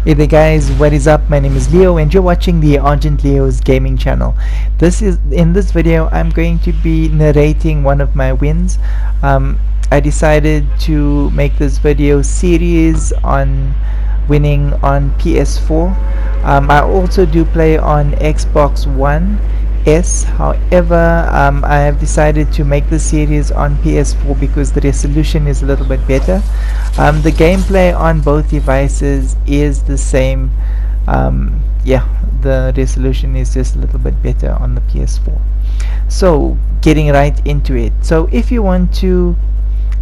Hey there guys, what is up? My name is Leo and you're watching the Argent Leo's gaming channel. In this video I'm going to be narrating one of my wins. I decided to make this video series on winning on PS4. I also do play on Xbox One S. However, I have decided to make the series on PS4 because the resolution is a little bit better. The gameplay on both devices is the same. Yeah, the resolution is just a little bit better on the PS4. So getting right into it. So if you want to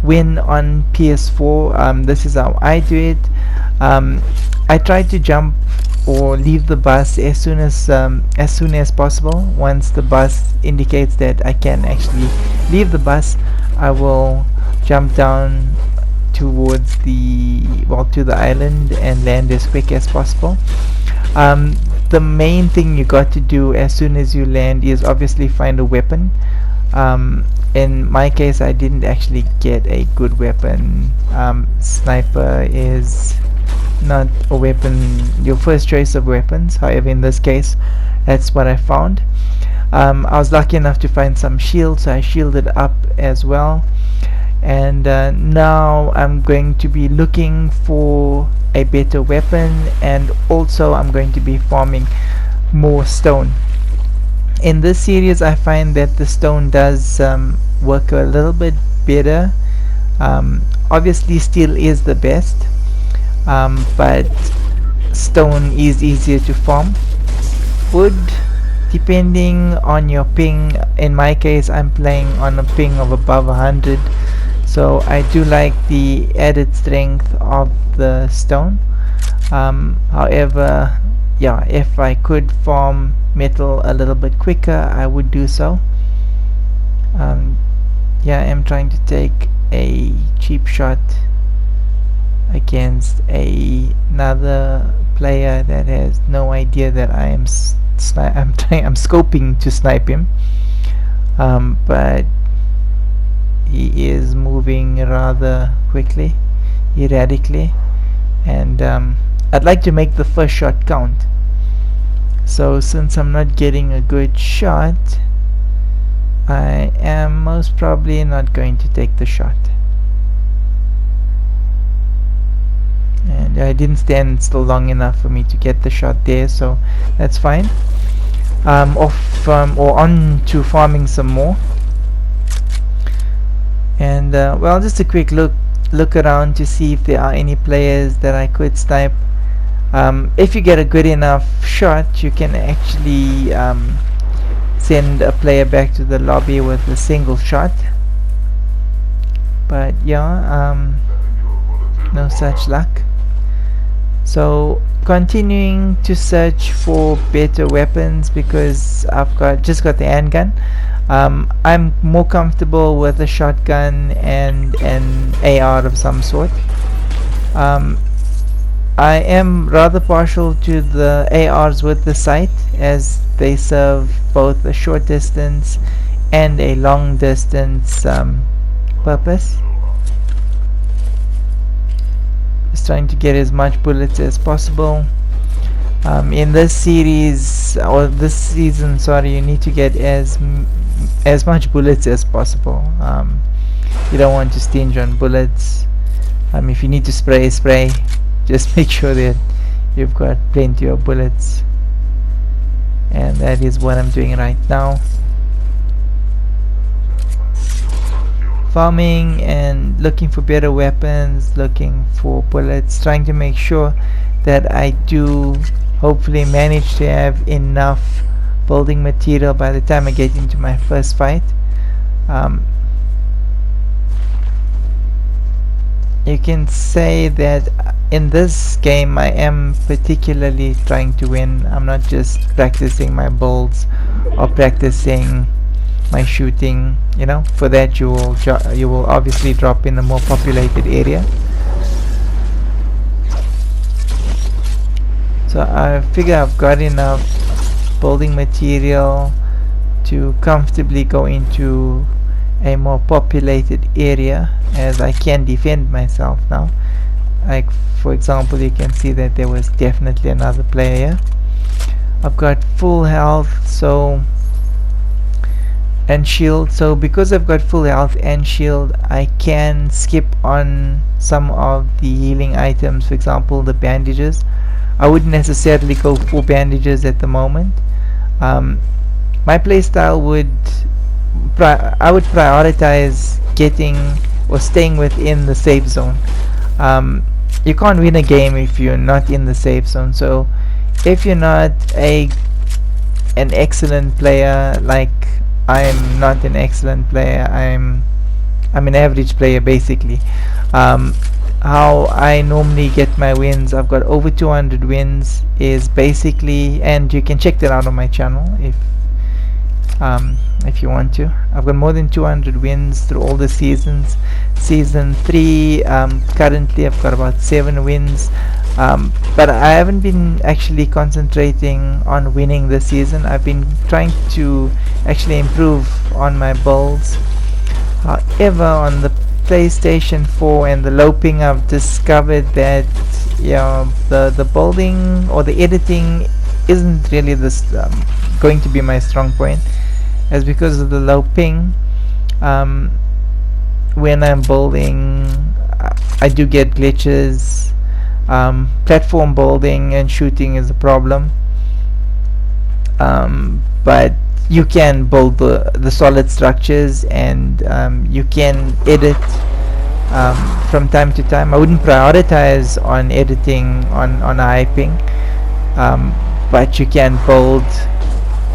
win on PS4, this is how I do it. I try to jump or leave the bus as soon as possible. Once the bus indicates that I can actually leave the bus, I will jump down towards to the island and land as quick as possible. The main thing you got to do as soon as you land is obviously find a weapon. In my case, I didn't actually get a good weapon. Sniper is not a weapon, your first choice of weapons. However, in this case, that's what I found. I was lucky enough to find some shields, so I shielded up as well. And now I'm going to be looking for a better weapon, and also I'm going to be farming more stone. In this series, I find that the stone does work a little bit better. Obviously, steel is the best. But stone is easier to farm. Wood, depending on your ping. In my case, I'm playing on a ping of above 100, so I do like the added strength of the stone. However, yeah, if I could farm metal a little bit quicker, I would do so. Yeah, I'm trying to take a cheap shot against another player that has no idea that I'm scoping to snipe him, but he is moving rather quickly, erratically, and I'd like to make the first shot count. So since I'm not getting a good shot, I am most probably not going to take the shot. And I didn't stand still long enough for me to get the shot there, so that's fine. Or on to farming some more. And well, just a quick look around to see if there are any players that I could snipe. If you get a good enough shot, you can actually send a player back to the lobby with a single shot. But yeah, no such luck. So continuing to search for better weapons, because I've just got the handgun. I'm more comfortable with a shotgun and an AR of some sort. I am rather partial to the ARs with the sight, as they serve both a short distance and a long distance purpose. Trying to get as much bullets as possible. In this series, or this season, sorry, you need to get as much bullets as possible. You don't want to stinge on bullets. If you need to spray, just make sure that you've got plenty of bullets, and that is what I'm doing right now. Farming and looking for better weapons, looking for bullets, trying to make sure that I do hopefully manage to have enough building material by the time I get into my first fight. You can say that in this game I am particularly trying to win. I'm not just practicing my builds or practicing my shooting. You know, for that you will obviously drop in a more populated area. So I figure I've got enough building material to comfortably go into a more populated area, as I can defend myself now. Like for example, you can see that there was definitely another player here. I've got full health, so and shield, so because I've got full health and shield, I can skip on some of the healing items. For example, the bandages. I wouldn't necessarily go for bandages at the moment. My playstyle would I would prioritize getting or staying within the safe zone. You can't win a game if you're not in the safe zone. So if you're not an excellent player, like I'm not an excellent player, I'm an average player basically. How I normally get my wins, I've got over 200 wins, is basically, and you can check that out on my channel if you want to. I've got more than 200 wins through all the seasons. Season 3, currently I've got about 7 wins, but I haven't been actually concentrating on winning this season. I've been trying to actually improve on my builds. However, on the PlayStation 4 and the low ping, I've discovered that the building or the editing isn't really this going to be my strong point, as because of the low ping. When I'm building, I do get glitches. Platform building and shooting is a problem, but you can build the solid structures, and you can edit from time to time. I wouldn't prioritize on editing on high ping, but you can build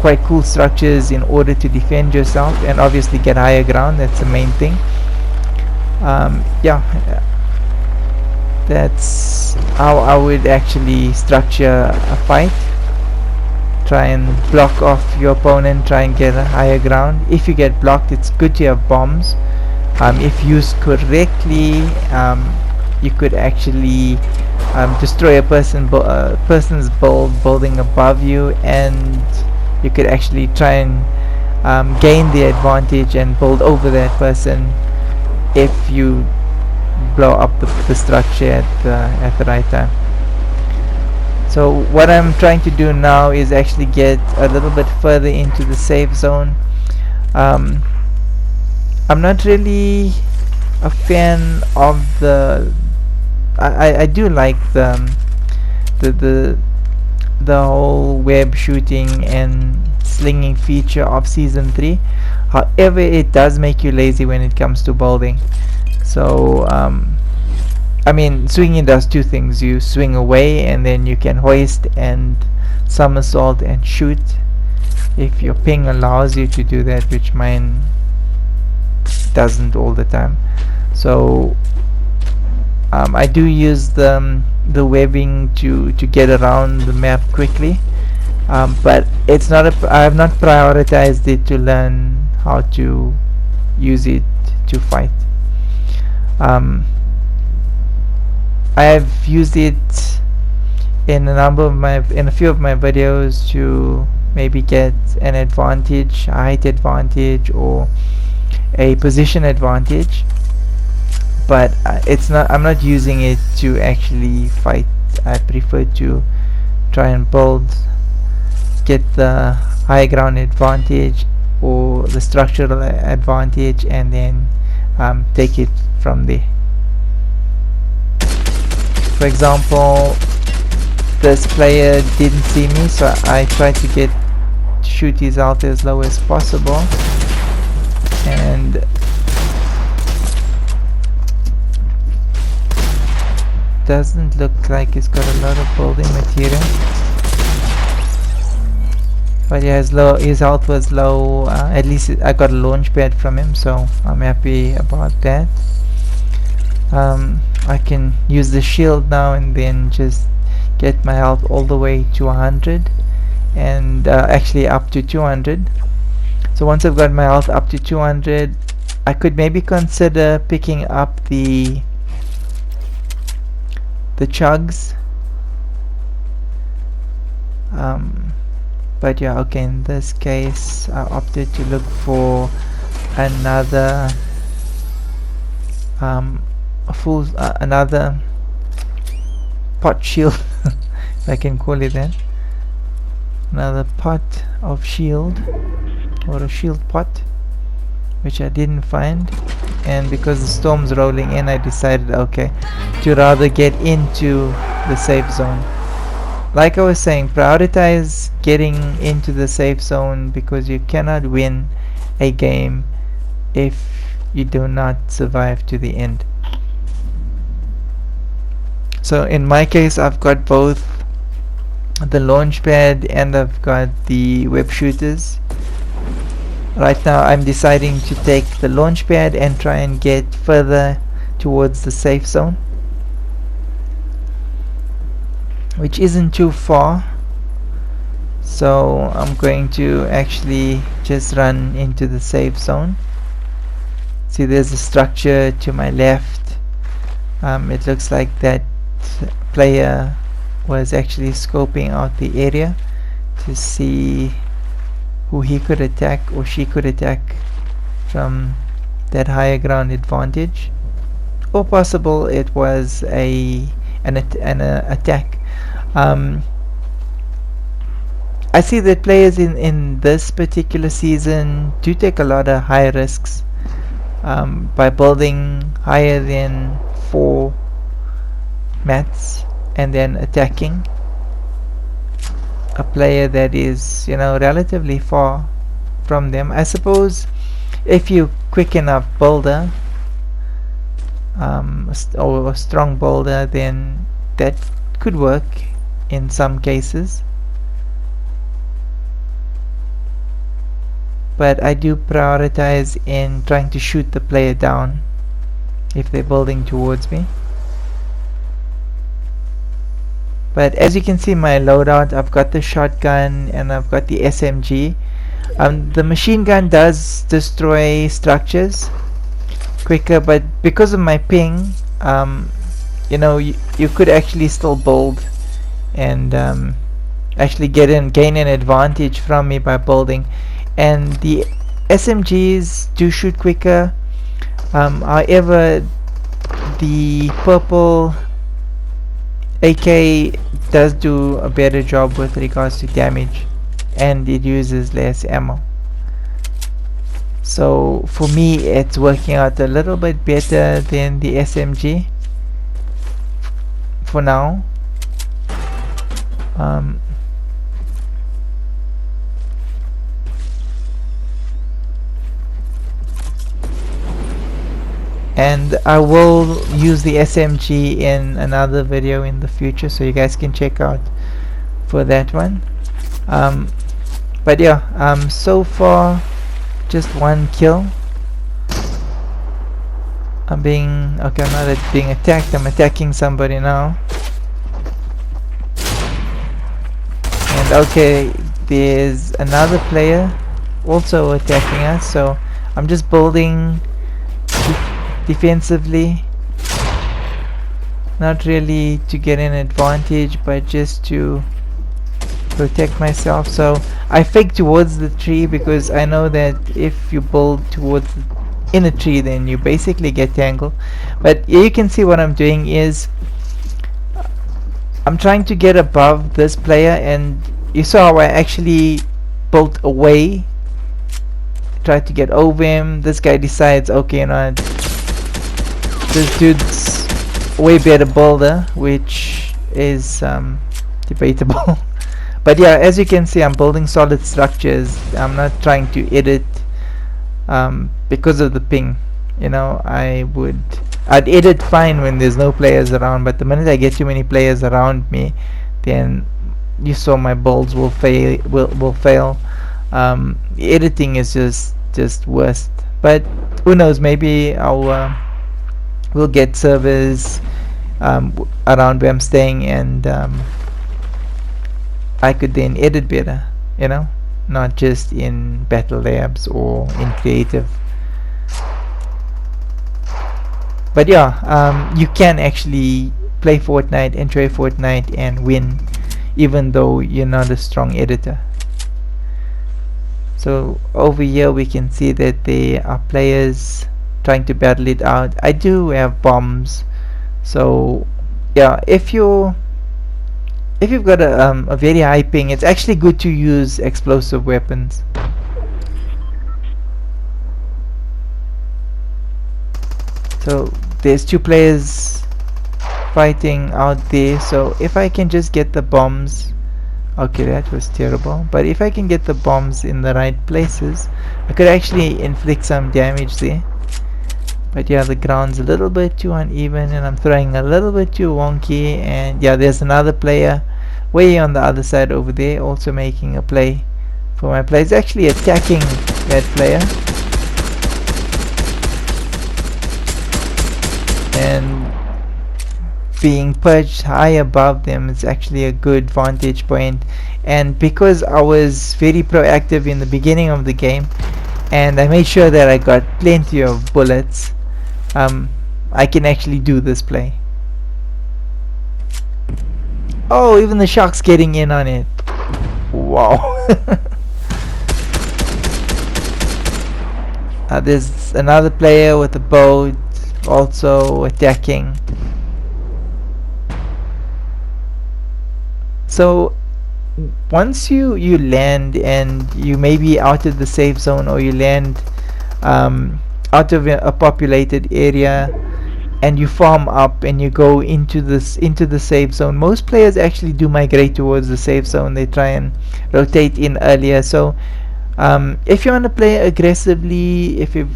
quite cool structures in order to defend yourself and obviously get higher ground. That's the main thing. Yeah, that's how I would actually structure a fight. Try and block off your opponent, try and get a higher ground. If you get blocked, it's good to have bombs. If used correctly, you could actually destroy a person's building above you, and you could actually try and gain the advantage and build over that person if you blow up the structure at the right time. So what I'm trying to do now is actually get a little bit further into the safe zone. I'm not really a fan of I do like the whole web shooting and slinging feature of season 3. However, it does make you lazy when it comes to building. So I mean, swinging does two things. You swing away and then you can hoist and somersault and shoot if your ping allows you to do that, which mine doesn't all the time. So I do use the webbing to get around the map quickly, but it's not I have not prioritized it to learn how to use it to fight. I have used it in a few of my videos to maybe get an advantage, a height advantage or a position advantage, but I'm not using it to actually fight. I prefer to try and get the high ground advantage or the structural advantage, and then take it from there. For example, this player didn't see me, so I tried to shoot his health as low as possible, and doesn't look like he's got a lot of building material. But yeah, his health was low. At least I got a launch pad from him, so I'm happy about that. I can use the shield now and then just get my health all the way to 100, and actually up to 200. So once I've got my health up to 200, I could maybe consider picking up the chugs. But yeah, okay, in this case I opted to look for another another pot shield, if I can call it that. Another pot of shield, or a shield pot, which I didn't find. And because the storm's rolling in, I decided, okay, to rather get into the safe zone. Like I was saying, prioritize getting into the safe zone, because you cannot win a game if you do not survive to the end. So in my case, I've got both the launch pad and I've got the web shooters. Right now I'm deciding to take the launch pad and try and get further towards the safe zone, which isn't too far. So I'm going to actually just run into the safe zone. See, there's a structure to my left. It looks like that player was actually scoping out the area to see who he could attack or she could attack from that higher ground advantage, or possible it was an attack. I see that players in this particular season do take a lot of high risks by building higher than 4 mats and then attacking a player that is, you know, relatively far from them. I suppose if you quick enough builder, or a strong builder, then that could work in some cases. But I do prioritize in trying to shoot the player down if they're building towards me. But as you can see, my loadout, I've got the shotgun and I've got the SMG. The machine gun does destroy structures quicker, but because of my ping, you know, you could actually still build and actually gain an advantage from me by building. And the SMGs do shoot quicker. However, the purple AK does do a better job with regards to damage, and it uses less ammo. So for me, it's working out a little bit better than the SMG for now. And I will use the SMG in another video in the future, so you guys can check out for that one. But yeah, so far just 1 kill. I'm not being attacked, I'm attacking somebody now. And okay, there's another player also attacking us, so I'm just building defensively, not really to get an advantage, but just to protect myself. So I fake towards the tree because I know that if you build towards in a tree, then you basically get tangled. But you can see what I'm doing is I'm trying to get above this player, and you saw how I actually built away, tried to get over him. This guy decides, okay, you know, this dude's way better builder, which is debatable. But yeah, as you can see, I'm building solid structures. I'm not trying to edit because of the ping. You know, I'd edit fine when there's no players around, but the minute I get too many players around me, then you saw my builds will fail. Editing is just worst. But who knows, maybe we'll get servers around where I'm staying, and I could then edit better, you know, not just in Battle Labs or in creative. But yeah, you can actually play Fortnite, enjoy Fortnite and win, even though you're not a strong editor. So over here we can see that there are players trying to battle it out. I do have bombs, so yeah, if you're if you've got a very high ping, it's actually good to use explosive weapons. So there's 2 players fighting out there, so if I can just get the bombs, okay, that was terrible, but if I can get the bombs in the right places, I could actually inflict some damage there. But yeah, the ground's a little bit too uneven and I'm throwing a little bit too wonky, and yeah, there's another player way on the other side over there also making a play for my play. It's actually attacking that player, and being perched high above them is actually a good vantage point. And because I was very proactive in the beginning of the game and I made sure that I got plenty of bullets, I can actually do this play. Oh, even the shark's getting in on it. Wow. There's another player with a boat also attacking. So once you land and you may be out of the safe zone, or you land out of a populated area and you farm up and you go into the safe zone, most players actually do migrate towards the safe zone. They try and rotate in earlier. So if you want to play aggressively, if you're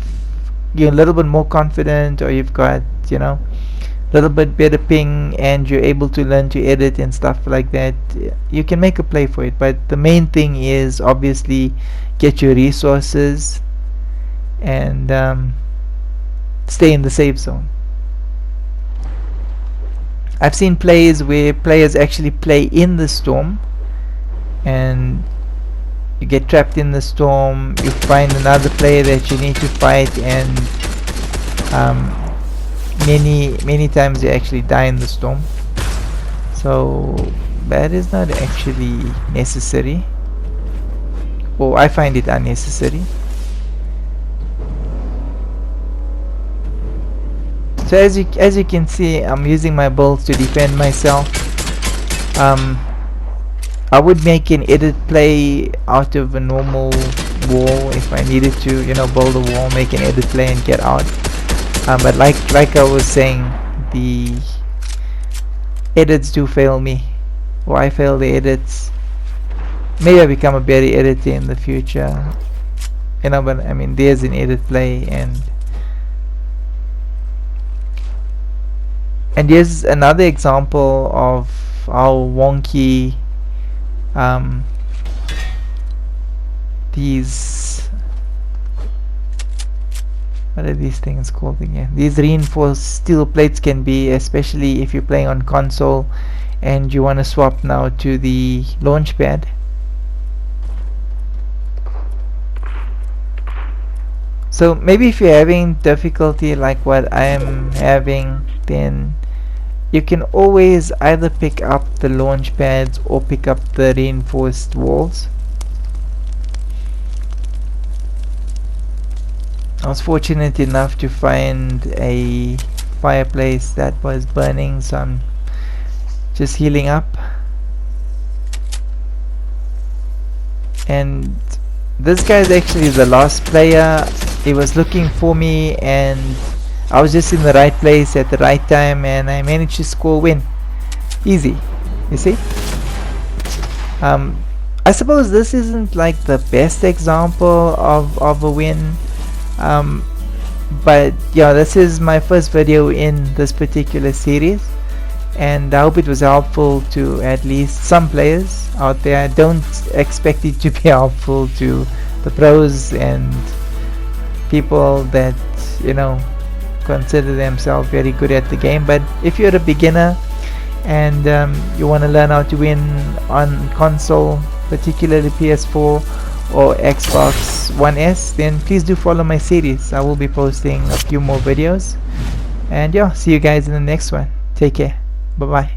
a little bit more confident, or you've got, you know, a little bit better ping and you're able to learn to edit and stuff like that, you can make a play for it. But the main thing is obviously get your resources and stay in the safe zone. I've seen plays where players actually play in the storm and you get trapped in the storm, you find another player that you need to fight, and many times you actually die in the storm. So that is not actually necessary, or I find it unnecessary. So as you can see, I'm using my builds to defend myself. I would make an edit play out of a normal wall if I needed to, you know, build a wall, make an edit play and get out. But like I was saying, the edits do fail me, or I fail the edits. Maybe I become a better editor in the future, you know, but I mean, there's an edit play, and here's another example of how wonky these, what are these things called again? These reinforced steel plates can be, especially if you're playing on console and you want to swap now to the launch pad. So maybe if you're having difficulty like what I am having, then you can always either pick up the launch pads or pick up the reinforced walls. I was fortunate enough to find a fireplace that was burning, so I'm just healing up. And this guy is actually the last player. He was looking for me and I was just in the right place at the right time, and I managed to score a win. Easy, you see. I suppose this isn't like the best example of a win, but yeah, this is my first video in this particular series, and I hope it was helpful to at least some players out there. I don't expect it to be helpful to the pros and people that, you know, consider themselves very good at the game. But if you're a beginner and you want to learn how to win on console, particularly PS4 or Xbox One S, then please do follow my series. I will be posting a few more videos, and yeah, see you guys in the next one. Take care. Bye bye.